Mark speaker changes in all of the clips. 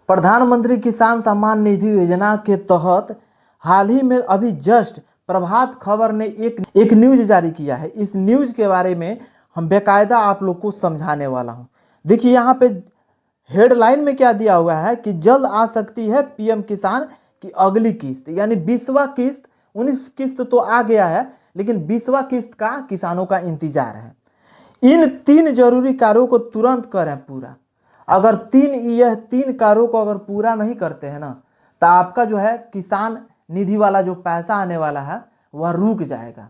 Speaker 1: प्रधानमंत्री किसान सम्मान निधि योजना के तहत हाल ही में अभी जस्ट प्रभात खबर ने एक न्यूज जारी किया है। इस न्यूज के बारे में हम बेकायदा आप लोग को समझाने वाला हूं। देखिए यहाँ पे हेडलाइन में क्या दिया हुआ है कि जल्द आ सकती है पीएम किसान की अगली किस्त, यानी 20वां किस्त। 19 किस्त तो आ गया है, लेकिन 20वां किस्त का किसानों का इंतजार है। इन 3 जरूरी कार्यों को तुरंत करें पूरा। अगर यह तीन कार्यों को अगर पूरा नहीं करते हैं ना, तो आपका जो है किसान निधि वाला जो पैसा आने वाला है वह रुक जाएगा।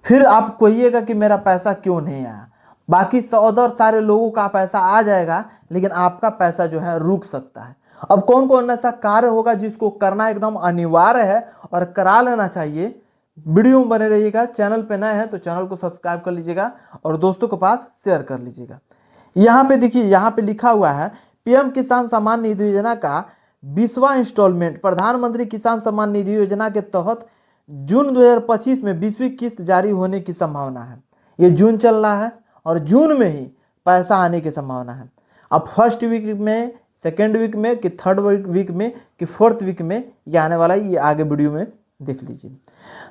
Speaker 1: फिर आप कहिएगा कि मेरा पैसा क्यों नहीं आया। बाकी सारे लोगों का पैसा आ जाएगा, लेकिन आपका पैसा जो है रुक सकता है। अब कौन कौन ऐसा कार्य होगा जिसको करना एकदम अनिवार्य है और करा लेना चाहिए, वीडियो में बने रहिएगा। चैनल पे नए हैं तो चैनल को सब्सक्राइब कर लीजिएगा और दोस्तों के पास शेयर कर लीजिएगा। यहाँ पे देखिए, यहाँ पे लिखा हुआ है पीएम किसान सम्मान निधि योजना का 20वां इंस्टॉलमेंट। प्रधानमंत्री किसान सम्मान निधि योजना के तहत जून 2025 में 20वीं किस्त जारी होने की संभावना है। ये जून चल रहा है और जून में ही पैसा आने की संभावना है। अब फर्स्ट वीक में, सेकेंड वीक में, कि थर्ड वीक में, कि फोर्थ वीक में ये आने वाला है। ये आगे वीडियो में देख लीजिए।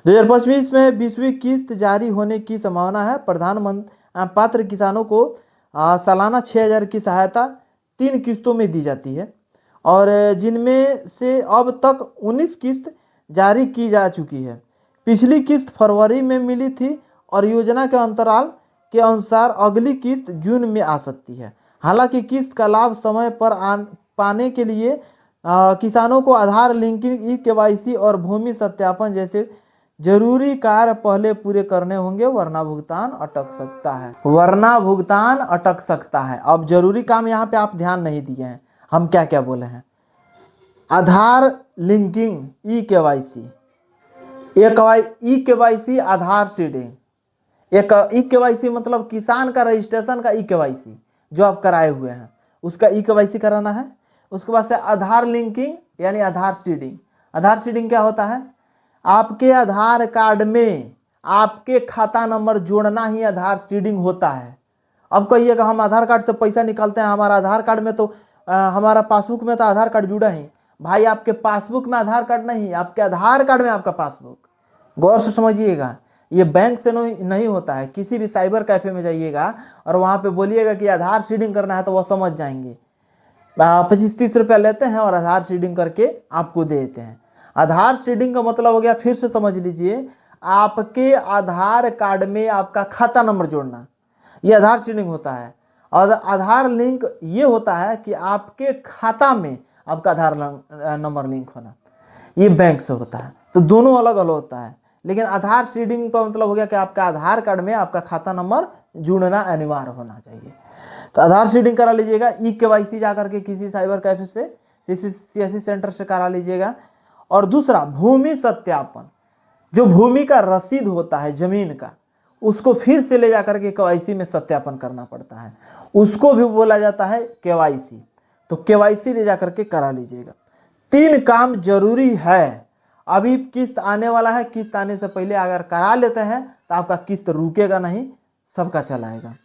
Speaker 1: 2025 में 20वीं किस्त जारी होने की संभावना है। प्रधानमंत्री पात्र किसानों को सालाना 6,000 की सहायता 3 किस्तों में दी जाती है, और जिनमें से अब तक 19 किस्त जारी की जा चुकी है। पिछली किस्त फरवरी में मिली थी और योजना के अंतराल के अनुसार अगली किस्त जून में आ सकती है। हालांकि किस्त का लाभ समय पर पाने के लिए किसानों को आधार लिंकिंग, ई-केवाईसी और भूमि सत्यापन जैसे जरूरी कार्य पहले पूरे करने होंगे, वरना भुगतान अटक सकता है। अब जरूरी काम यहाँ पे आप ध्यान नहीं दिए हैं, हम क्या क्या बोले हैं। आधार लिंकिंग, ई-केवाईसी, ई-केवाईसी, आधार सीडिंग। एक ई-केवाईसी मतलब किसान का रजिस्ट्रेशन का ई-केवाईसी जो आप कराए हुए हैं, उसका ई-केवाईसी कराना है। उसके बाद से आधार लिंकिंग यानी आधार सीडिंग। आधार सीडिंग क्या होता है? आपके आधार कार्ड में आपके खाता नंबर जोड़ना ही आधार सीडिंग होता है। अब कहिएगा हम आधार कार्ड से पैसा निकालते हैं, हमारा आधार कार्ड में तो हमारा पासबुक में तो आधार कार्ड जुड़ा ही। भाई आपके पासबुक में आधार कार्ड नहीं, आपके आधार कार्ड में आपका पासबुक। गौर से समझिएगा, ये बैंक से नहीं होता है। किसी भी साइबर कैफे में जाइएगा और वहां पे बोलिएगा कि आधार सीडिंग करना है, तो वह समझ जाएंगे। 25-30 रुपया लेते हैं और आधार सीडिंग करके आपको दे देते हैं। आधार सीडिंग का मतलब हो गया, फिर से समझ लीजिए, आपके आधार कार्ड में आपका खाता नंबर जोड़ना, ये आधार सीडिंग होता है। और आधार लिंक ये होता है कि आपके खाता में आपका आधार नंबर लिंक होना, ये बैंक से होता है। तो दोनों अलग अलग होता है, लेकिन आधार सीडिंग का मतलब हो गया कि आपका आधार कार्ड में आपका खाता नंबर जुड़ना अनिवार्य होना चाहिए। तो आधार सीडिंग करा लीजिएगा। ई-केवाईसी जाकर के किसी साइबर कैफे से, सीएससी सेंटर से करा लीजिएगा। और दूसरा भूमि सत्यापन, जो भूमि का रसीद होता है जमीन का, उसको फिर से ले जाकर के केवाईसी में सत्यापन करना पड़ता है, उसको भी बोला जाता है केवाईसी। तो केवाईसी ले जाकर के करा लीजिएगा। 3 काम जरूरी है। अभी किस्त आने वाला है, किस्त आने से पहले अगर करा लेते हैं तो आपका किस्त रुकेगा नहीं, सबका चलाएगा।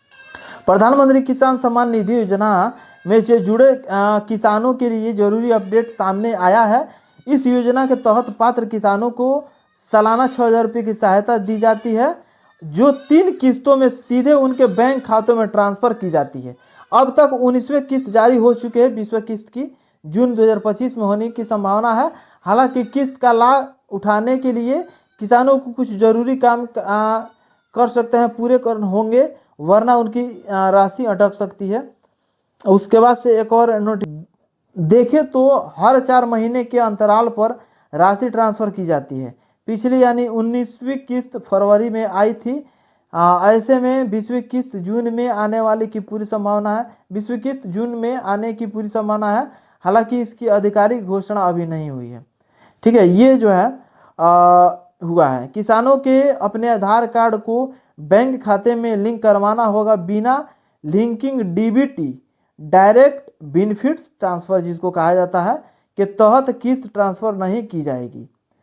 Speaker 1: प्रधानमंत्री किसान सम्मान निधि योजना में से जुड़े किसानों के लिए जरूरी अपडेट सामने आया है। इस योजना के तहत पात्र किसानों को सालाना 6,000 रुपये की सहायता दी जाती है, जो 3 किस्तों में सीधे उनके बैंक खातों में ट्रांसफर की जाती है। अब तक 19वें किस्त जारी हो चुके हैं। 20वें किस्त की जून 2025 में होने की संभावना है। हालांकि किस्त का लाभ उठाने के लिए किसानों को कुछ जरूरी काम कर सकते हैं, पूरे कर होंगे, वरना उनकी राशि अटक सकती है। उसके बाद से एक और नोट देखें तो हर 4 महीने के अंतराल पर राशि ट्रांसफर की जाती है। पिछली यानी 19वीं किस्त फरवरी में आई थी। ऐसे में 20वीं किस्त जून में आने वाली की पूरी संभावना है। 20वीं किस्त जून में आने की पूरी संभावना है। हालांकि इसकी आधिकारिक घोषणा अभी नहीं हुई है। ठीक है, ये जो है हुआ है। किसानों के अपने आधार कार्ड को बैंक खाते में लिंक करवाना होगा। बिना linking DBT, direct benefits transfer जिसको कहा जाता है, के तहत किस्त ट्रांसफर नहीं की जाएगी।